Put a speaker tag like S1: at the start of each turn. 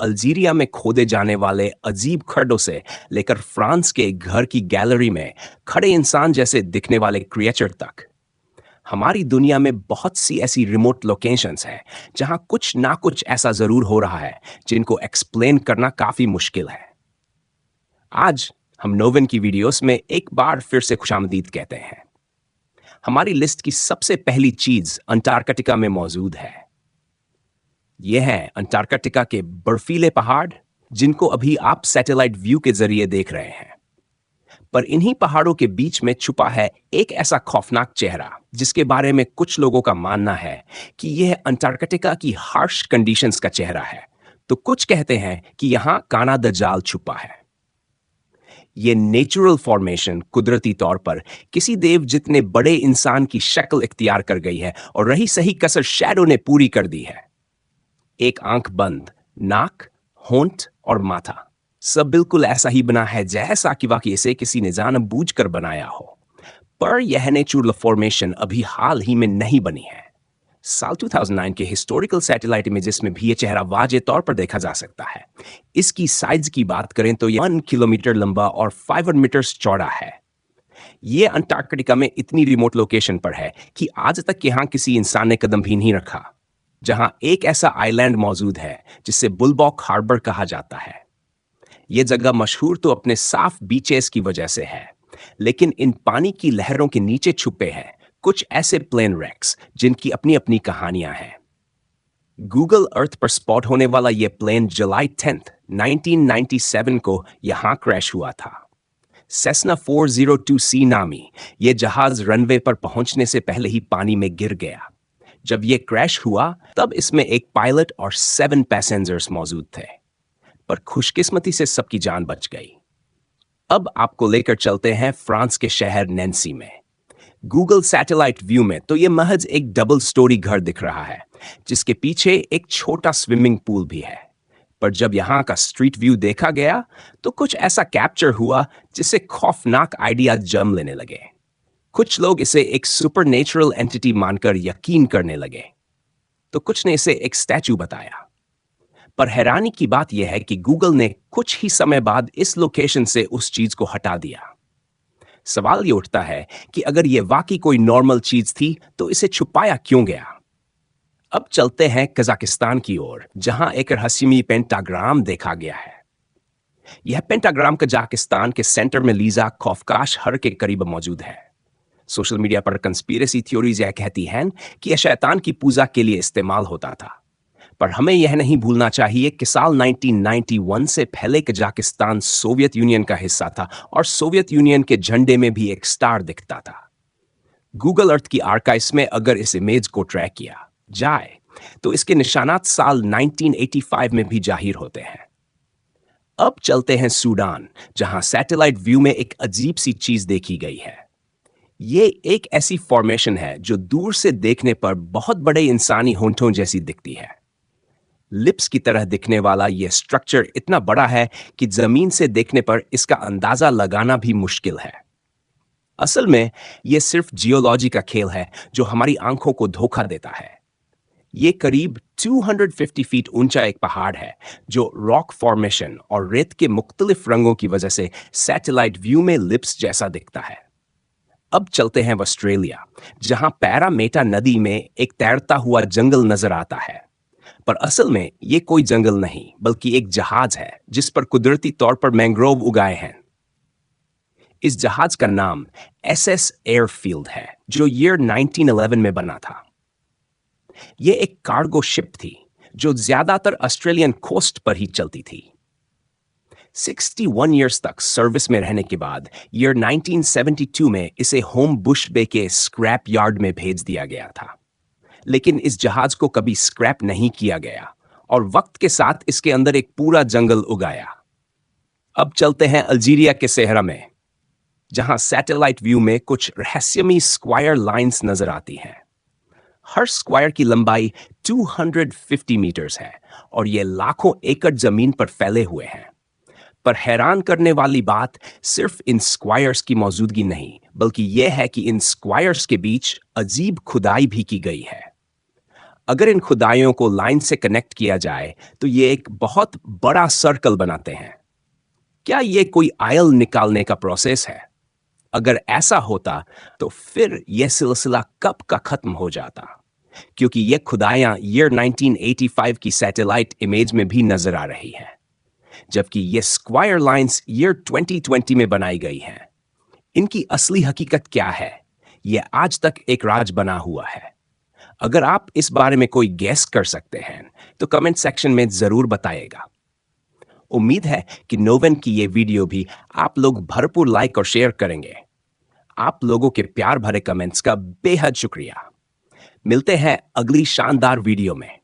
S1: Algeria में खोदे जाने वाले अजीब खड्डों से लेकर फ्रांस के एक घर की गैलरी में खड़े इंसान जैसे दिखने वाले क्रिएचर तक, हमारी दुनिया में बहुत सी ऐसी रिमोट लोकेशंस हैं जहां कुछ ना कुछ ऐसा जरूर हो रहा है जिनको एक्सप्लेन करना काफी मुश्किल है। आज हम नोवेन की वीडियोस में एक बार फिर से खुशामदीद कहते हैं। हमारी लिस्ट की सबसे पहली चीज अंटार्कटिका में मौजूद है। ये हैं अंटार्कटिका के बर्फीले पहाड़, जिनको अभी आप सैटेलाइट व्यू के जरिए देख रहे हैं। पर इन्हीं पहाड़ों के बीच में छुपा है एक ऐसा खौफनाक चेहरा जिसके बारे में कुछ लोगों का मानना है कि यह अंटार्कटिका की हार्श कंडीशंस का चेहरा है, तो कुछ कहते हैं कि यहां काना द जाल छुपा है। ये नेचुरल फॉर्मेशन कुदरती तौर पर किसी देव जितने बड़े इंसान की शक्ल इख्तियार कर गई है, और रही सही कसर शैडो ने पूरी कर दी है। एक आंख बंद, नाक, होंठ और माथा सब बिल्कुल ऐसा ही बना है जैसा कि वाकई इसे किसी ने जानबूझकर बनाया हो। पर यह नेचुरल फॉर्मेशन अभी हाल ही में नहीं बनी है। साल 2009 के हिस्टोरिकल सैटेलाइट इमेजेस में भी यह चेहरा वाजे तौर पर देखा जा सकता है। इसकी साइज की बात करें तो यह 1 किलोमीटर लंबा और 500 मीटर्स चौड़ा है। यह अंटार्कटिका में इतनी रिमोट लोकेशन पर है कि आज तक यहां किसी इंसान ने कदम भी नहीं रखा। जहां एक ऐसा आइलैंड मौजूद है जिसे बुलबॉक हार्बर कहा जाता है। यह जगह मशहूर तो अपने साफ बीचेस की वजह से है, लेकिन इन पानी की लहरों के नीचे छुपे हैं कुछ ऐसे प्लेन रेक्स जिनकी अपनी अपनी कहानियां हैं। गूगल अर्थ पर स्पॉट होने वाला यह प्लेन जुलाई 10, 1997 को यहां क्रैश हुआ था। सेस्ना 402C नामी यह जहाज रनवे पर पहुंचने से पहले ही पानी में गिर गया। जब यह क्रैश हुआ तब इसमें एक पायलट और 7 पैसेंजर्स मौजूद थे, पर खुशकिस्मती से सबकी जान बच गई। अब आपको लेकर चलते हैं फ्रांस के शहर नैन्सी में। गूगल सैटेलाइट व्यू में तो यह महज एक डबल स्टोरी घर दिख रहा है, जिसके पीछे एक छोटा स्विमिंग पूल भी है। पर जब यहां का स्ट्रीट व्यू देखा गया तो कुछ ऐसा कैप्चर हुआ जिससे खौफनाक आइडिया जन्म लेने लगे। कुछ लोग इसे एक सुपरनेचुरल एंटिटी मानकर यकीन करने लगे, तो कुछ ने इसे एक स्टैचू बताया। पर हैरानी की बात यह है कि गूगल ने कुछ ही समय बाद इस लोकेशन से उस चीज को हटा दिया। सवाल यह उठता है कि अगर यह वाकई कोई नॉर्मल चीज थी तो इसे छुपाया क्यों गया। अब चलते हैं कजाकिस्तान की ओर, जहां एक रहस्यमयी पेंटाग्राम देखा गया है। यह पेंटाग्राम कजाकिस्तान के सेंटर में लीजा खौफकाश हर के करीब मौजूद है। सोशल मीडिया पर कंस्पिरेसी थ्योरीज यह कहती हैं कि यह शैतान की पूजा के लिए इस्तेमाल होता था। पर हमें यह नहीं भूलना चाहिए कि साल 1991 से पहले कजाकिस्तान सोवियत यूनियन का हिस्सा था, और सोवियत यूनियन के झंडे में भी एक स्टार दिखता था। गूगल अर्थ की आर्काइव्स में अगर इस इमेज को ट्रैक किया जाए तो इसके निशानात साल 1985 में भी जाहिर होते हैं। अब चलते हैं सूडान, जहां सैटेलाइट व्यू में एक अजीब सी चीज देखी गई है। ये एक ऐसी फॉर्मेशन है जो दूर से देखने पर बहुत बड़े इंसानी होंठों जैसी दिखती है। लिप्स की तरह दिखने वाला यह स्ट्रक्चर इतना बड़ा है कि जमीन से देखने पर इसका अंदाजा लगाना भी मुश्किल है। असल में यह सिर्फ जियोलॉजी का खेल है जो हमारी आंखों को धोखा देता है। यह करीब 250 फीट ऊंचा एक पहाड़ है जो रॉक फॉर्मेशन और रेत के मुख्तलिफ रंगों की वजह से सैटेलाइट व्यू में लिप्स जैसा दिखता है। अब चलते हैं ऑस्ट्रेलिया, जहां पैरामेटा नदी में एक तैरता हुआ जंगल नजर आता है। पर असल में यह कोई जंगल नहीं बल्कि एक जहाज है जिस पर कुदरती तौर पर मैंग्रोव उगाए हैं। इस जहाज का नाम SS एयरफील्ड है, जो ईयर 1911 में बना था। यह एक कार्गो शिप थी जो ज्यादातर ऑस्ट्रेलियन कोस्ट पर ही चलती थी। 61 ईयर्स तक सर्विस में रहने के बाद ईयर 1972 में इसे होम बुश बे के स्क्रैप यार्ड में भेज दिया गया था। लेकिन इस जहाज को कभी स्क्रैप नहीं किया गया और वक्त के साथ इसके अंदर एक पूरा जंगल उगाया। अब चलते हैं अल्जीरिया के सेहरा में, जहां सैटेलाइट व्यू में कुछ रहस्यमयी स्क्वायर लाइंस नजर आती हैं। हर स्क्वायर की लंबाई 250 मीटर्स है और ये लाखों एकड़ जमीन पर फैले हुए हैं। पर हैरान करने वाली बात सिर्फ इन स्क्वायर्स की मौजूदगी नहीं, बल्कि यह है कि इन स्क्वायर्स के बीच अजीब खुदाई भी की गई है। अगर इन खुदाइयों को लाइन से कनेक्ट किया जाए तो ये एक बहुत बड़ा सर्कल बनाते हैं। क्या ये कोई आयल निकालने का प्रोसेस है? अगर ऐसा होता तो फिर यह सिलसिला कब का खत्म हो जाता, क्योंकि ये खुदाइयां ईयर 1985 की सैटेलाइट इमेज में भी नजर आ रही हैं, जबकि ये स्क्वायर लाइंस ईयर 2020 में बनाई गई हैं। इनकी असली हकीकत क्या है, यह आज तक एक राज बना हुआ है। अगर आप इस बारे में कोई गेस कर सकते हैं तो कमेंट सेक्शन में जरूर बताइएगा। उम्मीद है कि नोवेन की ये वीडियो भी आप लोग भरपूर लाइक और शेयर करेंगे। आप लोगों के प्यार भरे कमेंट्स का बेहद शुक्रिया। मिलते हैं अगली शानदार वीडियो में।